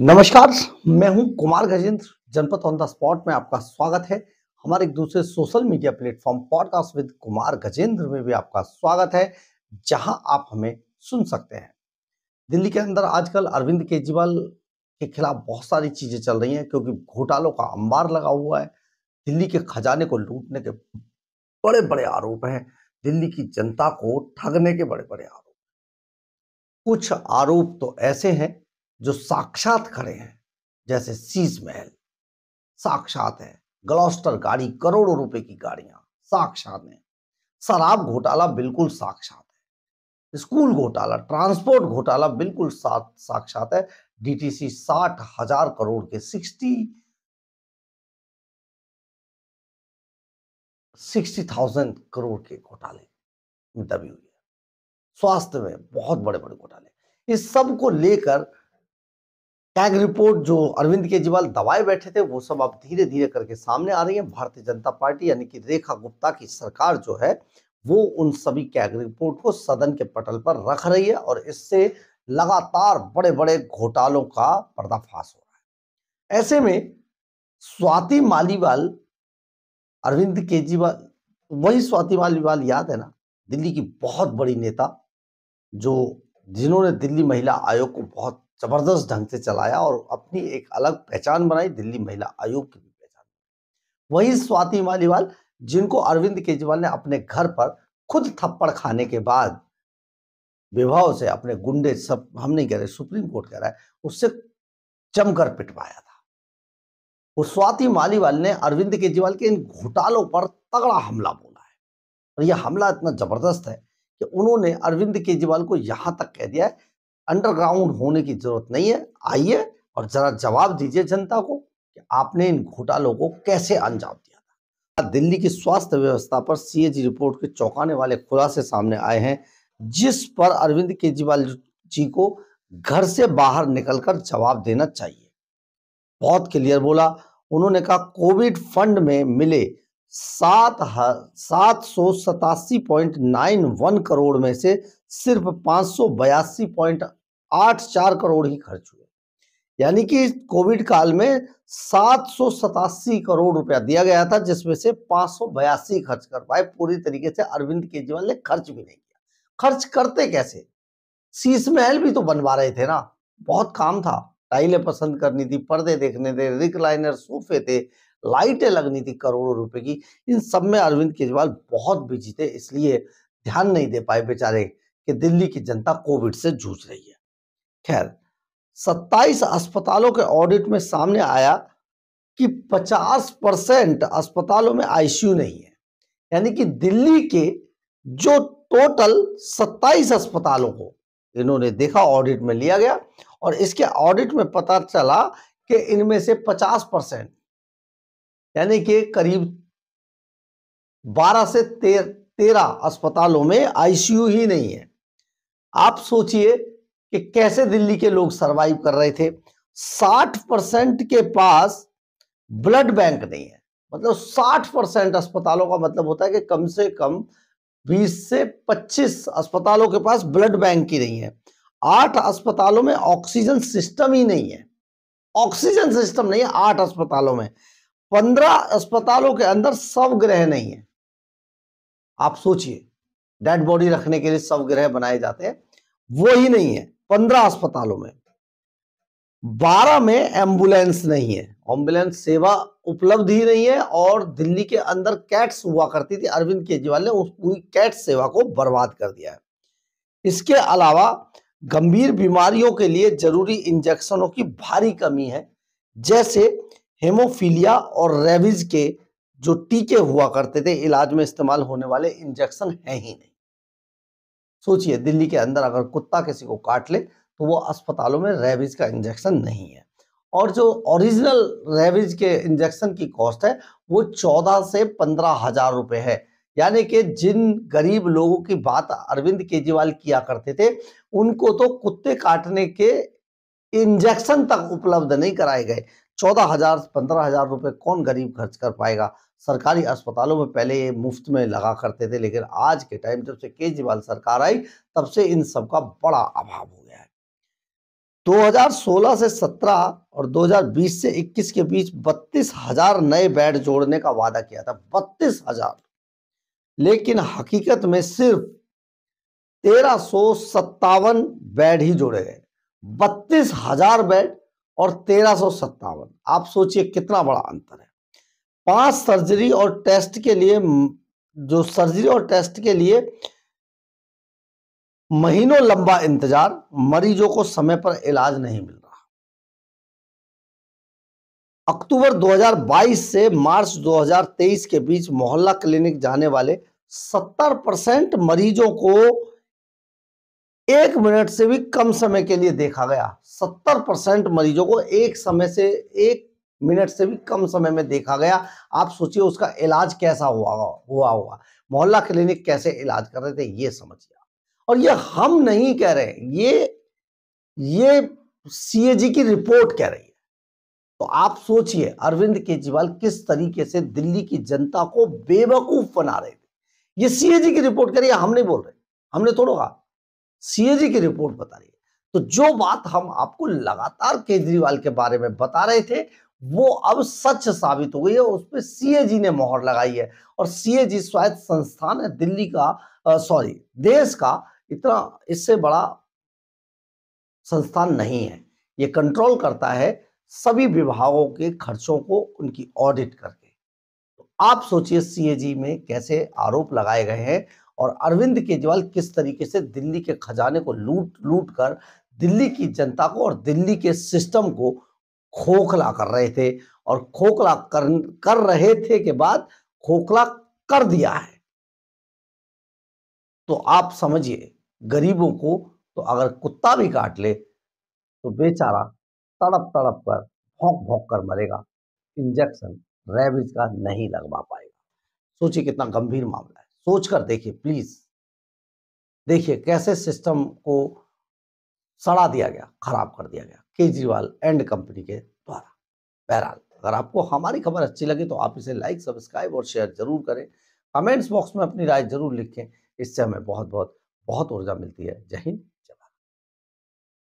नमस्कार, मैं हूं कुमार गजेंद्र। जनपद ऑन द स्पॉट में आपका स्वागत है। हमारे एक दूसरे social media platform podcast with Kumar Gajendra में भी आपका स्वागत है, जहां आप हमें सुन सकते हैं। दिल्ली के अंदर आजकल अरविंद केजरीवाल के खिलाफ बहुत सारी चीजें चल रही हैं, क्योंकि घोटालों का अंबार लगा हुआ है। दिल्ली के खजाने को लूटने के बड़े बड़े आरोप हैं, दिल्ली की जनता को ठगने के बड़े बड़े आरोप। कुछ आरोप तो ऐसे हैं जो साक्षात खड़े हैं, जैसे शीश महल साक्षात है, ग्लॉस्टर गाड़ी करोड़ों रुपए की गाड़ियां साक्षात है, शराब घोटाला बिल्कुल साक्षात है, स्कूल घोटाला ट्रांसपोर्ट घोटाला बिल्कुल साक्षात है, डीटीसी 60,000 करोड़ के 60,000 करोड़ के घोटाले में दबी हुई है। स्वास्थ्य में बहुत बड़े बड़े घोटाले, इस सब को लेकर टैग रिपोर्ट जो अरविंद केजरीवाल दबाए बैठे थे, वो सब अब धीरे धीरे करके सामने आ रही है। भारतीय जनता पार्टी यानी कि रेखा गुप्ता की सरकार जो है, वो उन सभी टैग रिपोर्ट को सदन के पटल पर रख रही है और इससे लगातार बड़े बड़े घोटालों का पर्दाफाश हो रहा है। ऐसे में स्वाति मालीवाल, अरविंद केजरीवाल, वही स्वाति मालीवाल याद है ना, दिल्ली की बहुत बड़ी नेता, जो जिन्होंने दिल्ली महिला आयोग को बहुत जबरदस्त ढंग से चलाया और अपनी एक अलग पहचान बनाई, दिल्ली महिला आयोग की भी पहचान। वही स्वाति मालीवाल जिनको अरविंद केजरीवाल ने अपने घर पर खुद थप्पड़ खाने के बाद विभाव से अपने गुंडे, सब हम नहीं कह रहे, सुप्रीम कोर्ट कह रहा है, उससे जमकर पिटवाया था। वो स्वाति मालीवाल ने अरविंद केजरीवाल के इन घोटालों पर तगड़ा हमला बोला है और यह हमला इतना जबरदस्त है कि उन्होंने अरविंद केजरीवाल को यहां तक कह दिया है, अंडरग्राउंड होने की जरूरत नहीं है, आइए और जरा जवाब दीजिए जनता को कि आपने इन घोटालों को कैसे अंजाम दिया था। दिल्ली की स्वास्थ्य व्यवस्था पर सीएजी रिपोर्ट के चौंकाने वाले खुलासे सामने आए हैं, जिस पर अरविंद केजरीवाल जी को घर से बाहर निकलकर जवाब देना चाहिए। बहुत क्लियर बोला उन्होंने, कहा कोविड फंड में मिले 787.91 करोड़ में से सिर्फ 582.84 करोड़ ही खर्च हुए। यानी कि कोविड काल में 787 करोड़ रुपया दिया गया था, जिसमें से 582 खर्च कर पाए। पूरी तरीके से अरविंद केजरीवाल ने खर्च भी नहीं किया। खर्च करते कैसे? शीश महल भी तो बनवा रहे थे ना, बहुत काम था। टाइलें पसंद करनी थी, पर्दे देखने थे, रिक्लाइनर सोफे थे, लाइटें लगनी थी करोड़ों रुपए की। इन सब में अरविंद केजरीवाल बहुत बिजी थे, इसलिए ध्यान नहीं दे पाए बेचारे कि दिल्ली की जनता कोविड से जूझ रही है। खैर, 27 अस्पतालों के ऑडिट में सामने आया कि 50% अस्पतालों में आईसीयू नहीं है। यानी कि दिल्ली के जो टोटल 27 अस्पतालों को इन्होंने देखा, ऑडिट में लिया गया और इसके ऑडिट में पता चला कि इनमें से 50% यानी कि करीब 12 से 13 अस्पतालों में आईसीयू ही नहीं है। आप सोचिए कि कैसे दिल्ली के लोग सरवाइव कर रहे थे। 60% के पास ब्लड बैंक नहीं है। मतलब 60% अस्पतालों का मतलब होता है कि कम से कम 20 से 25 अस्पतालों के पास ब्लड बैंक ही नहीं है। 8 अस्पतालों में ऑक्सीजन सिस्टम ही नहीं है। ऑक्सीजन सिस्टम नहीं है 8 अस्पतालों में। 15 अस्पतालों के अंदर शवगृह नहीं है। आप सोचिए, डेड बॉडी रखने के लिए शवगृह बनाए जाते हैं, वो ही नहीं है 15 अस्पतालों में। 12 में एम्बुलेंस नहीं है, एम्बुलेंस सेवा उपलब्ध ही नहीं है। और दिल्ली के अंदर कैट्स हुआ करती थी, अरविंद केजरीवाल ने उस पूरी कैट सेवा को बर्बाद कर दिया है। इसके अलावा गंभीर बीमारियों के लिए जरूरी इंजेक्शनों की भारी कमी है, जैसे हेमोफीलिया और रेबीज के जो टीके हुआ करते थे, इलाज में इस्तेमाल होने वाले इंजेक्शन है ही नहीं। सोचिए, दिल्ली के अंदर अगर कुत्ता किसी को काट ले तो वो अस्पतालों में रेबीज का इंजेक्शन नहीं है। और जो ओरिजिनल रेबीज के इंजेक्शन की कॉस्ट है वो 14 से 15,000 रुपए है। यानी कि जिन गरीब लोगों की बात अरविंद केजरीवाल किया करते थे, उनको तो कुत्ते काटने के इंजेक्शन तक उपलब्ध नहीं कराए गए। 14,000 15,000 रुपए कौन गरीब खर्च कर पाएगा? सरकारी अस्पतालों में पहले ये मुफ्त में लगा करते थे, लेकिन आज के टाइम जब से केजरीवाल सरकार आई, तब से इन सब का बड़ा अभाव हो गया है। 2016 से 17 और 2020 से 21 के बीच 32,000 नए बेड जोड़ने का वादा किया था, 32,000, लेकिन हकीकत में सिर्फ 1357 बेड ही जोड़े गए। 32,000 बेड और 1357, आप सोचिए कितना बड़ा अंतर है। 5 सर्जरी और टेस्ट के लिए, जो सर्जरी और टेस्ट के लिए महीनों लंबा इंतजार, मरीजों को समय पर इलाज नहीं मिल रहा। अक्टूबर 2022 से मार्च 2023 के बीच मोहल्ला क्लिनिक जाने वाले 70% मरीजों को 1 मिनट से भी कम समय के लिए देखा गया। 70% मरीजों को 1 मिनट से भी कम समय में देखा गया। आप सोचिए उसका इलाज कैसा हुआ होगा। मोहल्ला क्लिनिक कैसे इलाज कर रहे थे, ये समझिए। और ये हम नहीं कह रहे, ये सीएजी की रिपोर्ट कह रही है। तो आप सोचिए अरविंद केजरीवाल किस तरीके से दिल्ली की जनता को बेवकूफ बना रहे थे। ये सीएजी की रिपोर्ट कह रही है, हम नहीं बोल रहे, हमने थोड़ा कहा, सीएजी की रिपोर्ट बता रही है। तो जो बात हम आपको लगातार केजरीवाल के बारे में बता रहे थे, वो अब सच साबित हो गई है। उस पर सीएजी ने मोहर लगाई है। और सीएजी स्वायत्त संस्थान है दिल्ली का, देश का इतना इससे बड़ा संस्थान नहीं है। ये कंट्रोल करता है सभी विभागों के खर्चों को, उनकी ऑडिट करके। तो आप सोचिए सीएजी में कैसे आरोप लगाए गए हैं और अरविंद केजरीवाल किस तरीके से दिल्ली के खजाने को लूट कर दिल्ली की जनता को और दिल्ली के सिस्टम को खोखला कर रहे थे। और खोखला कर रहे थे के बाद खोखला कर दिया है। तो आप समझिए गरीबों को तो अगर कुत्ता भी काट ले तो बेचारा तड़प तड़प कर भौंक भौंक कर मरेगा, इंजेक्शन रेबीज का नहीं लगवा पाएगा। सोचिए कितना गंभीर मामला है। सोच कर देखिए प्लीज, देखिए कैसे सिस्टम को सड़ा दिया गया, खराब कर दिया गया केजरीवाल एंड कंपनी के द्वारा। बहरहाल अगर आपको हमारी खबर अच्छी लगी तो आप इसे लाइक, सब्सक्राइब और शेयर जरूर करें। कमेंट्स बॉक्स में अपनी राय जरूर लिखें, इससे हमें बहुत बहुत बहुत ऊर्जा मिलती है। जय हिंद।